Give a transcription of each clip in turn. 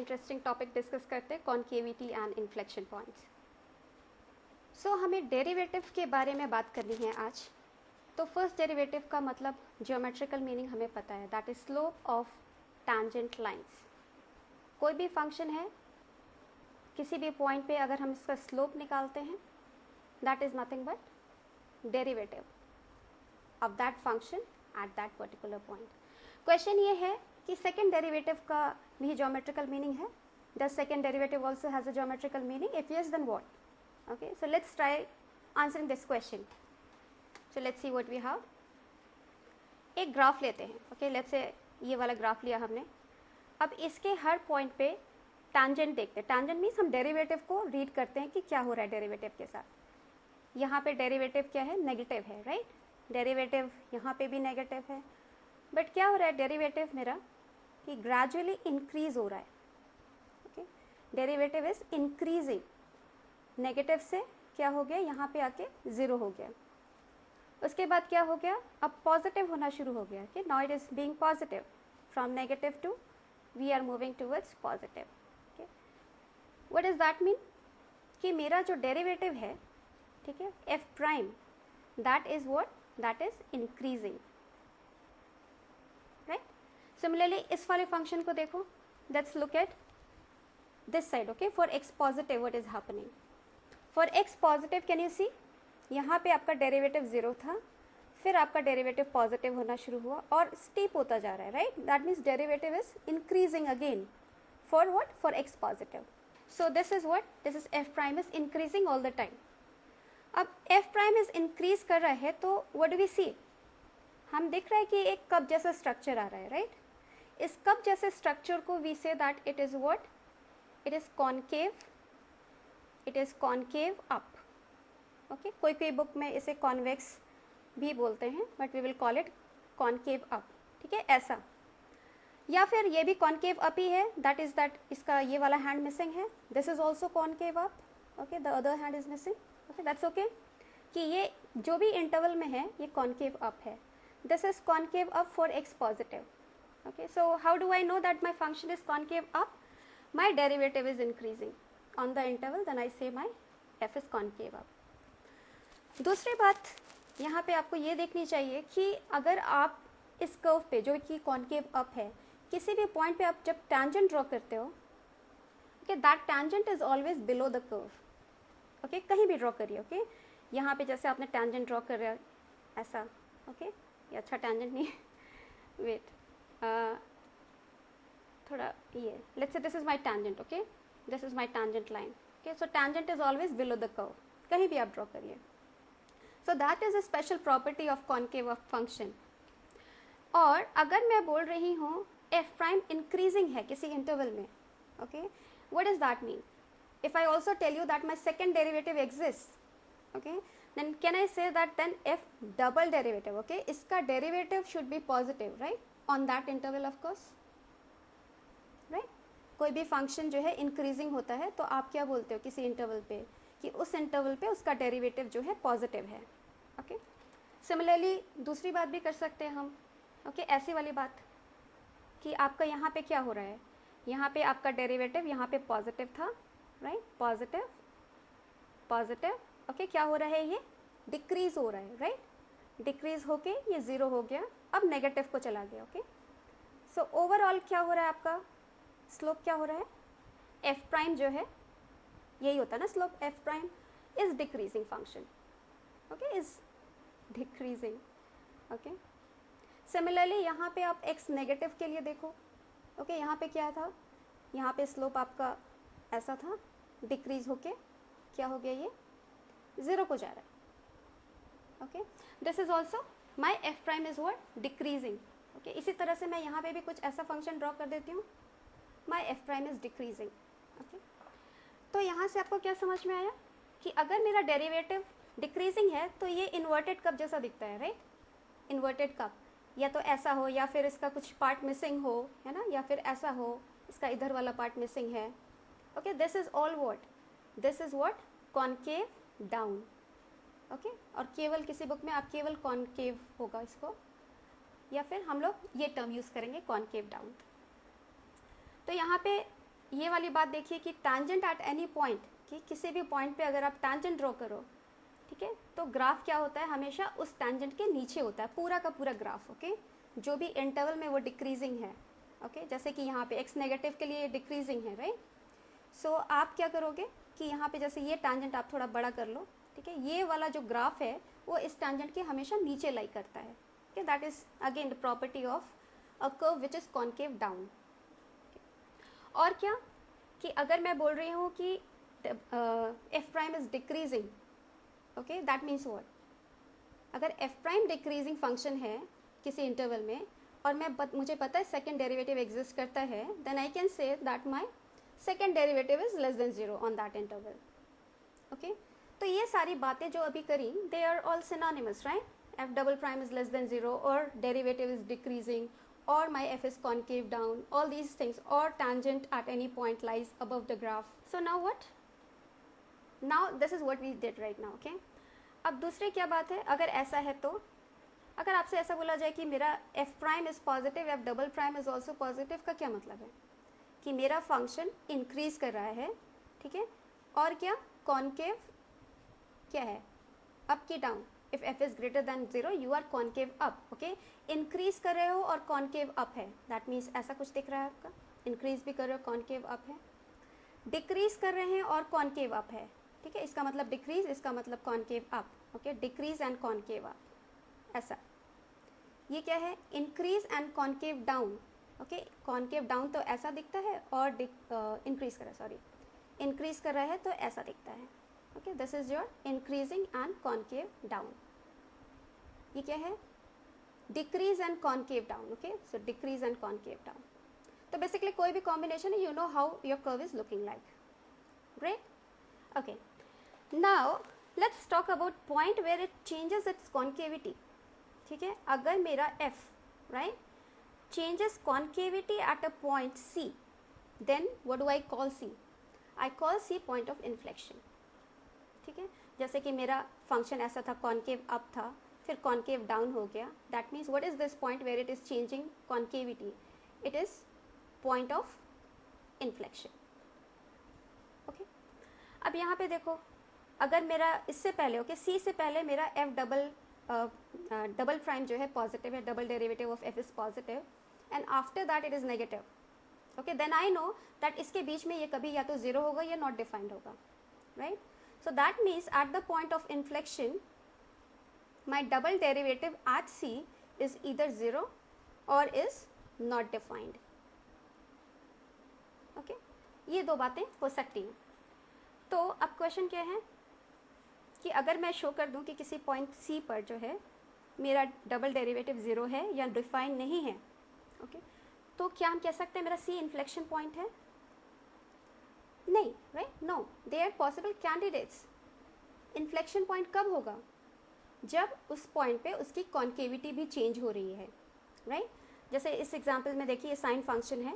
Interesting topic discuss करते हैं, concavity and inflection points. सो हमें डेरिवेटिव के बारे में बात करनी है आज। तो फर्स्ट डेरिवेटिव का मतलब ज्योमेट्रिकल मीनिंग हमें पता है, that is slope of tangent lines. कोई भी फंक्शन है, किसी भी पॉइंट पे अगर हम इसका स्लोप निकालते हैं, that is nothing but derivative of that function at that particular point. Question ये है कि सेकेंड डेरिवेटिव का भी ज्योमेट्रिकल मीनिंग है। The second derivative also has a geometrical meaning? If yes then what? Okay, so let's try answering this question. So let's see what we have. एक graph लेते हैं, okay, let's say ये वाला graph लिया हमने। अब इसके हर पॉइंट पे टैंजेंट देखते हैं। टैंजेंट मीन्स हम डेरिवेटिव को रीड करते हैं कि क्या हो रहा है डेरिवेटिव के साथ। यहाँ पे डेरिवेटिव क्या है? नेगेटिव है, राइट? डेरिवेटिव यहाँ पे भी नेगेटिव है, बट क्या हो रहा है डेरिवेटिव मेरा कि ग्रेजुअली इंक्रीज हो रहा है। Okay, derivative is increasing, negative से क्या हो गया, यहाँ पे आके ज़ीरो हो गया। उसके बाद क्या हो गया, अब पॉजिटिव होना शुरू हो गया कि now it is being positive, from negative to we are moving towards positive. Okay, what does that mean कि मेरा जो डेरिवेटिव है, ठीक है, F prime, that is what, that is increasing, right? Similarly इस वाले फंक्शन को देखो, let's look at this side. Okay, for X positive what is happening? For X positive can you see, यहाँ पे आपका डेरिवेटिव ज़ीरो था, फिर आपका डेरिवेटिव पॉजिटिव होना शुरू हुआ और स्टीप होता जा रहा है, right? That means derivative is increasing again for what, for X positive. So this is what, this is F prime is increasing all the time. अब एफ प्राइम इज इंक्रीज कर रहा है तो व्हाट डू वी सी, हम देख रहे हैं कि एक कप जैसा स्ट्रक्चर आ रहा है, राइट? इस कप जैसे स्ट्रक्चर को we say that it is what, it is concave, it is concave up. Okay, कोई कोई बुक में इसे कॉन्वेक्स भी बोलते हैं, but we will call it concave up, ठीक है, ऐसा। या फिर ये भी कॉनकेव अप ही है, दैट इज़ दैट इसका ये वाला हैंड मिसिंग है, this is also concave up, okay, the other hand is missing, okay, that's okay, कि ये जो भी इंटरवल में है ये कॉनकेव अप है। This is concave up for X positive. Okay, so how do I know that my function is concave up? My derivative is increasing on the interval, then I say my f is concave up. दूसरी बात यहाँ पे आपको ये देखनी चाहिए कि अगर आप इस कर्व पे जो कि कॉन्केव अप है, किसी भी पॉइंट पे आप जब टैंजेंट ड्रॉ करते हो, okay, that tangent is always below the curve. Okay, कहीं भी ड्रॉ करिए, ओके, यहाँ पे जैसे आपने टैंजेंट ड्रॉ कर रहा ऐसा, ओके, ये अच्छा टैंजेंट नहीं है, वेट, थोड़ा ये, let's say this is my tangent, okay, this is my tangent line. Okay, so tangent is always below the curve, कहीं भी आप ड्रॉ करिए। so that is a special property of concave of function. और अगर मैं बोल रही हूँ f prime increasing है किसी इंटरवल में, okay, what does that mean? if I also tell you that my second derivative exists, okay, then can I say that then f double derivative, okay, इसका derivative should be positive, right, on that interval of course, right? कोई भी function जो है increasing होता है तो आप क्या बोलते हो किसी इंटरवल पे कि उस इंटरवल पे उसका डेरिवेटिव जो है पॉजिटिव है। ओके, सिमिलरली दूसरी बात भी कर सकते हैं हम, ओके, ऐसी वाली बात कि आपका यहाँ पे क्या हो रहा है, यहाँ पे आपका डेरिवेटिव यहाँ पे पॉजिटिव था, राइट, पॉजिटिव पॉजिटिव, ओके, क्या हो रहा है, ये डिक्रीज हो रहा है, राइट, डिक्रीज होके ये ज़ीरो हो गया, अब नेगेटिव को चला गया। ओके, सो ओवरऑल क्या हो रहा है, आपका स्लोप क्या हो रहा है, एफ प्राइम जो है, यही होता है ना slope, F prime is decreasing function, okay, is decreasing. Okay, similarly यहाँ पे आप एक्स नेगेटिव के लिए देखो, ओके, यहाँ पे क्या था, यहाँ पे स्लोप आपका ऐसा था, डिक्रीज होके क्या हो गया, ये ज़ीरो को जा रहा है। Okay, this is also my F prime is what, decreasing. Okay, इसी तरह से मैं यहाँ पे भी कुछ ऐसा फंक्शन ड्रॉ कर देती हूँ, my F prime is decreasing. Okay, तो यहाँ से आपको क्या समझ में आया कि अगर मेरा डेरिवेटिव डिक्रीजिंग है तो ये इन्वर्टेड कप जैसा दिखता है, राइट, इन्वर्टेड कप, या तो ऐसा हो या फिर इसका कुछ पार्ट मिसिंग हो, है ना, या फिर ऐसा हो इसका इधर वाला पार्ट मिसिंग है। Okay, this is all what, this is what, concave down. Okay, और केवल किसी बुक में आप केवल कॉनकेव होगा इसको, या फिर हम लोग ये टर्म यूज़ करेंगे कॉनकेव डाउन। तो यहाँ पे ये वाली बात देखिए कि टैंजेंट एट एनी पॉइंट, कि किसी भी पॉइंट पे अगर आप टैंजेंट ड्रॉ करो, ठीक है, तो ग्राफ क्या होता है, हमेशा उस टैंजेंट के नीचे होता है पूरा का पूरा ग्राफ, ओके, जो भी इंटरवल में वो डिक्रीजिंग है, ओके, जैसे कि यहाँ पे एक्स नेगेटिव के लिए डिक्रीजिंग है, राइट। सो आप क्या करोगे कि यहाँ पे जैसे ये टैंजेंट आप थोड़ा बड़ा कर लो, ठीक है, ये वाला जो ग्राफ है वो इस टैंजेंट के हमेशा नीचे लाई करता है, okay, that is again the property of a curve which is concave down. और क्या कि अगर मैं बोल रही हूँ कि F prime is decreasing, okay, that means what, अगर एफ प्राइम डिक्रीजिंग फंक्शन है किसी इंटरवल में और मुझे पता है सेकेंड डेरिवेटिव एग्जिस्ट करता है, then I can say that my second derivative is less than 0 on that interval, okay. तो ये सारी बातें जो अभी करी, they are all synonymous, right, f double prime is less than 0 और derivative is decreasing or my f is concave down, all these things, or tangent at any point lies above the graph. So now what? Now this is what we did right now, okay? अब दूसरी क्या बात है, अगर ऐसा है तो अगर आपसे ऐसा बोला जाए कि मेरा f prime is positive, f double prime is also positive, का क्या मतलब है कि मेरा फंक्शन इंक्रीज कर रहा है, ठीक है, और क्या कॉन्केव क्या है, अप की down, if f is greater than 0 you are concave up, okay, increase कर रहे हो और कॉन्केव अप है, दैट मीन्स ऐसा कुछ दिख रहा है आपका, इंक्रीज भी कर रहे हो कॉन्केव अप है, डिक्रीज कर रहे हैं और कॉन्केव अप है, ठीक है, इसका मतलब डिक्रीज, इसका मतलब concave up, okay, decrease and concave up, ऐसा। ये क्या है, increase and concave down, okay, concave down तो ऐसा दिखता है और इंक्रीज कर रहा है, सॉरी, इंक्रीज कर रहा है तो ऐसा दिखता है, okay, this is your increasing and concave down. ये क्या है, decrease and concave down, okay, so decrease and concave down. तो बेसिकली कोई भी कॉम्बिनेशन है, you know how your curve is looking like, great, okay. Now let's talk about point where it changes its concavity, ठीक है, अगर मेरा f, right, changes concavity at a point c, then what do I call c? I call c point of inflection, ठीक है, जैसे कि मेरा function ऐसा था, कॉन्केव अप था, फिर कॉन्केव डाउन हो गया, that means what is this point where it is changing concavity? It is point of inflection, okay. अब यहाँ पे देखो, अगर मेरा इससे पहले, ओके, सी से पहले मेरा एफ डबल प्राइम जो है पॉजिटिव है, double derivative of f is positive, and after that it is negative, okay, then I know that इसके बीच में ये कभी या तो 0 होगा या नॉट डिफाइंड होगा, right. So that means at the point of inflection, my double derivative at c is either 0 or is not defined. Okay? ये दो बातें हो सकती हैं। तो अब क्वेश्चन क्या है कि अगर मैं शो कर दूं कि किसी पॉइंट c पर जो है मेरा डबल डेरिवेटिव 0 है या डिफाइन नहीं है, ओके, तो क्या हम कह सकते हैं मेरा c इन्फ्लेक्शन पॉइंट है? नहीं, right, no, they are possible candidates. Inflection point कब होगा? जब उस पॉइंट पे उसकी कॉन्केविटी भी चेंज हो रही है, राइट। जैसे इस एग्जांपल में देखिए, ये साइन फंक्शन है,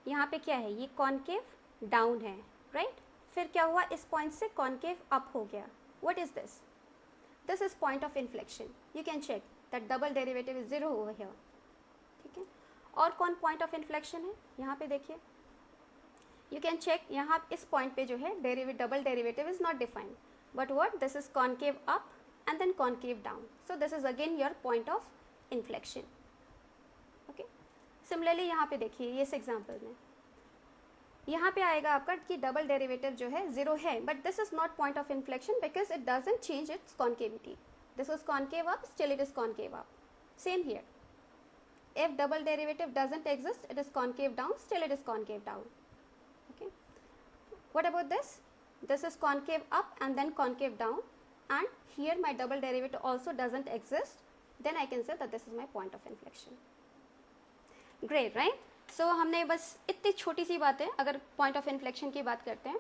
यहाँ पे क्या है, ये कॉन्केव डाउन है, राइट, फिर क्या हुआ, इस पॉइंट से कॉन्केव अप हो गया, what is this? This is point of inflection, you can check that double derivative is 0 over here, ठीक है। और कौन पॉइंट ऑफ इन्फ्लेक्शन है, यहाँ पे देखिए, you can check, यहाँ इस पॉइंट पे जो है double derivative is not defined, but what, this is concave up and then concave down, so this is again your point of inflection, okay. Similarly यहाँ पे देखिए, ये इस एग्जाम्पल में यहाँ पे आएगा आपका कि डबल डेरिवेटिव जो है 0 है, but this is not point of inflection because it doesn't change it's concavity, this is concave up, still it is concave up, same here, if double derivative doesn't exist, it is concave down, still it is concave down, okay. What about this? This is concave up and then concave down, and here my double derivative also doesn't exist, then I can say that this is my point of inflection. Great, right? So हमने बस इतनी छोटी सी बात है, अगर point of inflection की बात करते हैं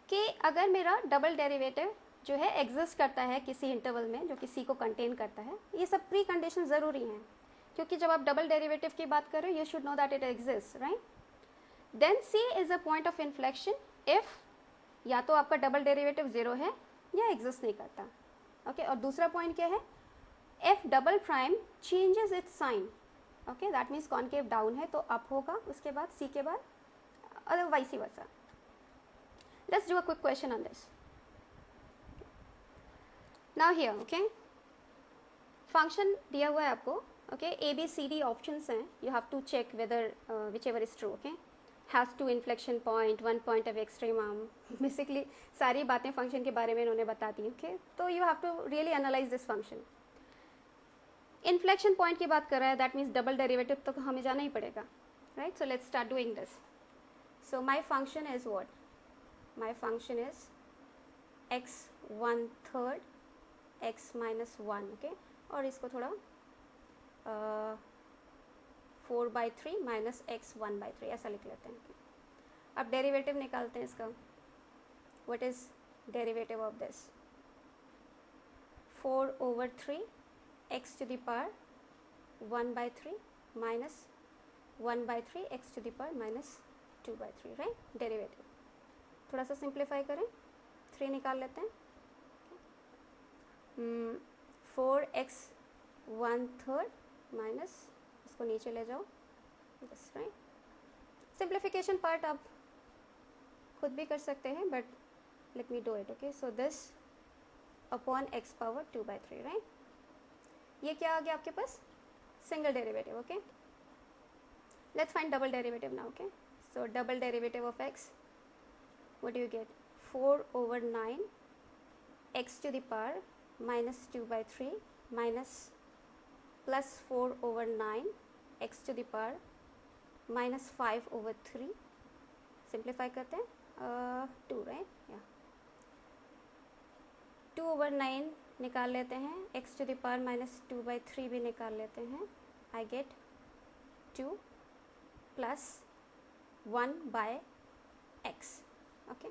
कि अगर मेरा डबल डेरिवेटिव जो है एग्जिस्ट करता है किसी इंटरवल में जो कि c को कंटेन करता है, ये सब प्री कंडीशन ज़रूरी हैं, क्योंकि जब आप डबल डेरिवेटिव की बात कर रहे हो, you should know that it exist, right. Then c is a point of inflection if या तो आपका डबल डेरिवेटिव 0 है या एग्जिस्ट नहीं करता, ओके। और दूसरा पॉइंट क्या है, f double prime changes its sign, okay, that means concave down है तो अप होगा, उसके बाद c के बाद vice versa. Let's do a quick question on this. Now here, okay, function दिया हुआ है आपको, okay, A B C D options हैं, you have to check whether whichever is true, okay, has 2 inflection point, 1 point of extreme arm, basically सारी बातें function के बारे में इन्होंने बता दी, okay, तो you have to really analyze this function. Inflection point की बात कर रहा है, दैट मीन्स डबल डेरिवेटिव तो हमें जाना ही पड़ेगा, right. So let's start doing this. So my function is what, my function is x 1/3 x - 1, okay, और इसको थोड़ा 4/3 माइनस x 1/3 ऐसा लिख लेते हैं. अब डेरिवेटिव निकालते हैं इसका. What is derivative of this? 4/3 x to the power 1/3 minus 1/3 x to the power minus 2/3, right. Derivative थोड़ा सा सिंप्लीफाई करें, 3 निकाल लेते हैं. 4x 1/3 माइनस, इसको नीचे ले जाओ, दिस, राइट. सिंप्लीफिकेशन पार्ट आप खुद भी कर सकते हैं, but let me do it, okay. So this upon x power 2/3, right. ये क्या आ गया आपके पास? Single derivative, okay. Let's find double derivative now, okay. So double derivative of x, what do you get? 4/9 x to the power minus 2/3 minus plus 4/9 x to the power minus 5/3. Simplify करते हैं, 2, right. या 2/9 निकाल लेते हैं, x to the power minus 2/3 भी निकाल लेते हैं. I get 2 plus 1/x, okay.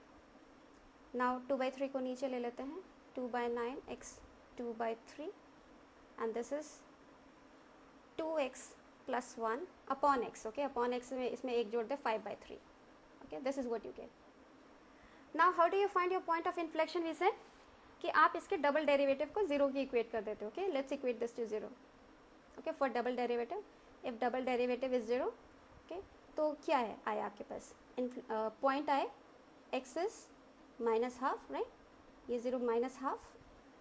Now 2/3 को नीचे ले लेते हैं, 2/9 x 2/3 and this is 2x plus 1 upon x, okay. Upon x में इसमें एक जोड़ दे, 5/3, okay. This is what you get. Now how do you find your point of inflection? We said कि आप इसके डबल डेरिवेटिव को 0 की इक्वेट कर देते हो, okay. Let's equate this to 0, okay. For double derivative, if double derivative is 0, okay, तो क्या है आया आपके पास? पॉइंट आए x इज -½ राइट. ये 0 -½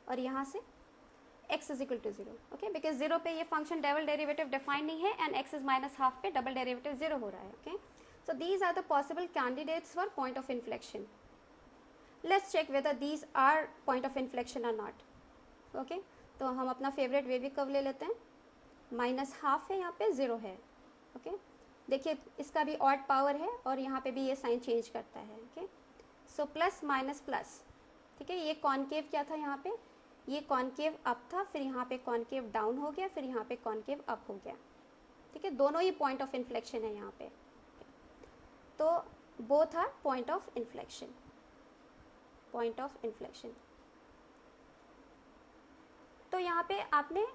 और यहाँ से x is equal to 0, okay. Because 0 पे ये फंक्शन डबल डेरिवेटिव डिफाइन नहीं है एंड x इज -½ पे डबल डेरिवेटिव 0 हो रहा है, okay. So these are the possible candidates for point of inflection. Let's check whether these are point of inflection or not, okay. तो हम अपना फेवरेट वेवी कर्व ले लेते हैं. -½ है, यहाँ पे 0 है, ओके. देखिए इसका भी ऑड पावर है और यहाँ पे भी ये साइन चेंज करता है, okay. So plus minus plus, ठीक है. ये कॉनकेव क्या था यहाँ पे? ये कॉनकेव अप था, फिर यहाँ पे कॉनकेव डाउन हो गया, फिर यहाँ पे कॉनकेव अप हो गया, ठीक है. दोनों ही पॉइंट ऑफ इन्फ्लेक्शन है यहाँ पे. तो both are point of inflection, point of inflection. तो यहाँ पे आपने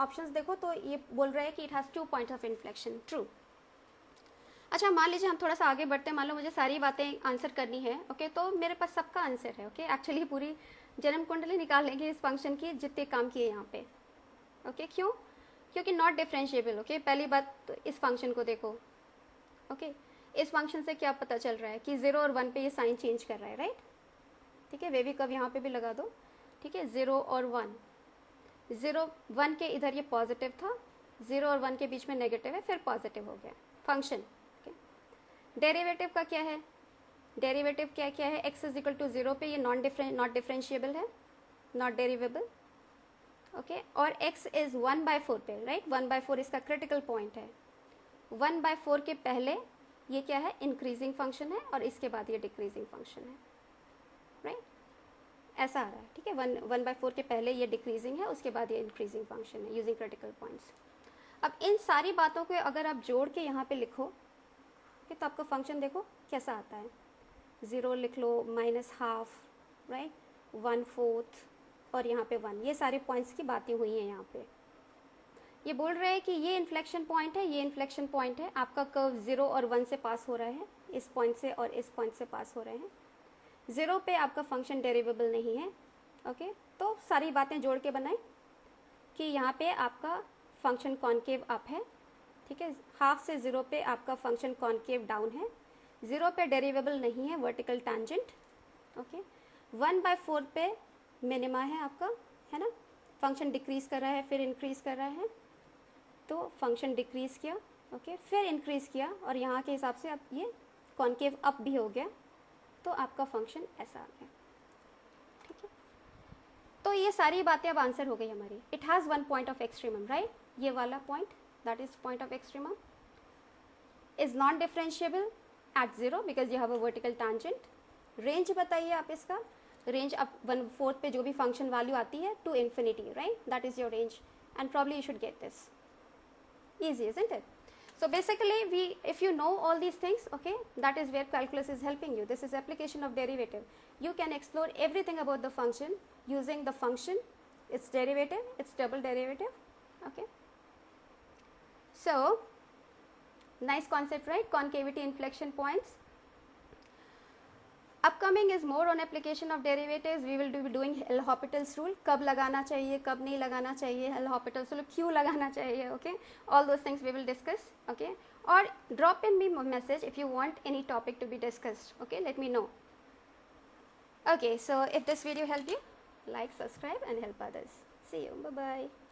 ऑप्शंस देखो तो ये बोल रहा है कि it has 2 points of inflection, true. अच्छा, मान लीजिए हम थोड़ा सा आगे बढ़ते हैं. मान लो मुझे सारी बातें आंसर करनी है, ओके. तो मेरे पास सबका आंसर है, ओके. एक्चुअली पूरी जन्म कुंडली निकाल लेंगे इस फंक्शन की, जितने काम किए यहाँ पे, ओके. क्यों? क्योंकि नॉट डिफरेंशिएबल, ओके. पहली बात तो इस फंक्शन को देखो, ओके. इस फंक्शन से क्या पता चल रहा है कि 0 और 1 पे ये साइन चेंज कर रहा है, राइट. ठीक है. वेवी कर्व यहाँ पे भी लगा दो, ठीक है. 0 और 1, 0 1 के इधर ये पॉजिटिव था, 0 और 1 के बीच में नेगेटिव है, फिर पॉजिटिव हो गया फंक्शन, ओके. डेरिवेटिव का क्या है? डेरिवेटिव क्या क्या है? x इज इक्वल टू 0 पे ये नॉट डिफरेंशिएबल है, नॉट डेरिवेबल, ओके. और x इज 1/4 पे, राइट. 1/4 इसका क्रिटिकल पॉइंट है. 1/4 के पहले ये क्या है? इंक्रीजिंग फंक्शन है और इसके बाद ये डिक्रीजिंग फंक्शन है, राइट. ऐसा आ रहा है, ठीक है. 1/4 के पहले ये डिक्रीजिंग है, उसके बाद ये इंक्रीजिंग फंक्शन है यूजिंग क्रिटिकल पॉइंट्स. अब इन सारी बातों को अगर आप जोड़ के यहाँ पे लिखो, तो आपका फंक्शन देखो कैसा आता है. 0 लिख लो, -½ राइट, 1/4 और यहाँ पे 1. ये सारे पॉइंट्स की बातें हुई हैं यहाँ पे. ये बोल रहे हैं कि ये इन्फ्लेक्शन पॉइंट है, ये इन्फ्लेक्शन पॉइंट है. आपका कर्व 0 और 1 से पास हो रहा है, इस पॉइंट से और इस पॉइंट से पास हो रहे हैं. 0 पे आपका फंक्शन डेरिवेबल नहीं है, ओके. तो सारी बातें जोड़ के बनाएं कि यहाँ पे आपका फंक्शन कॉनकेव अप है, ठीक है. ½ से 0 पे आपका फंक्शन कॉनकेव डाउन है. 0 पे डेरिवेबल नहीं है वर्टिकल टैंजेंट, ओके। 1/4 पे मिनिमा है आपका, है ना। फंक्शन डिक्रीज कर रहा है फिर इंक्रीज कर रहा है, तो फंक्शन डिक्रीज किया, ओके, फिर इंक्रीज किया, और यहाँ के हिसाब से अब ये कॉन्केव अप भी हो गया, तो आपका फंक्शन ऐसा आ गया, ठीक है। तो ये सारी बातें अब आंसर हो गई हमारी। It has one point of extremum, right, ये वाला point that is point of extremum is non differentiable eight 0 because you have a vertical tangent. Range बताइए आप इसका, रेंज अब 1/4 पे जो भी फंक्शन वैल्यू आती है to infinity, right, that is your range, and probably you should get this easy, isn't it? So basically if you know all these things, okay, that is where calculus is helping you. This is application of derivative. You can explore everything about the function using the function, its derivative, its double derivative, okay. So nice concept, right? Concavity inflection points. Upcoming is more on application of derivatives. We will be doing L'Hopital's rule. कब लगाना चाहिए, कब नहीं लगाना चाहिए, L'Hopital's rule क्यों लगाना चाहिए, okay? All those things we will discuss, okay? Or drop in me a message if you want any topic to be discussed, okay? Let me know. Okay, so if this video helped you, like, subscribe and help others. See you. Bye-bye.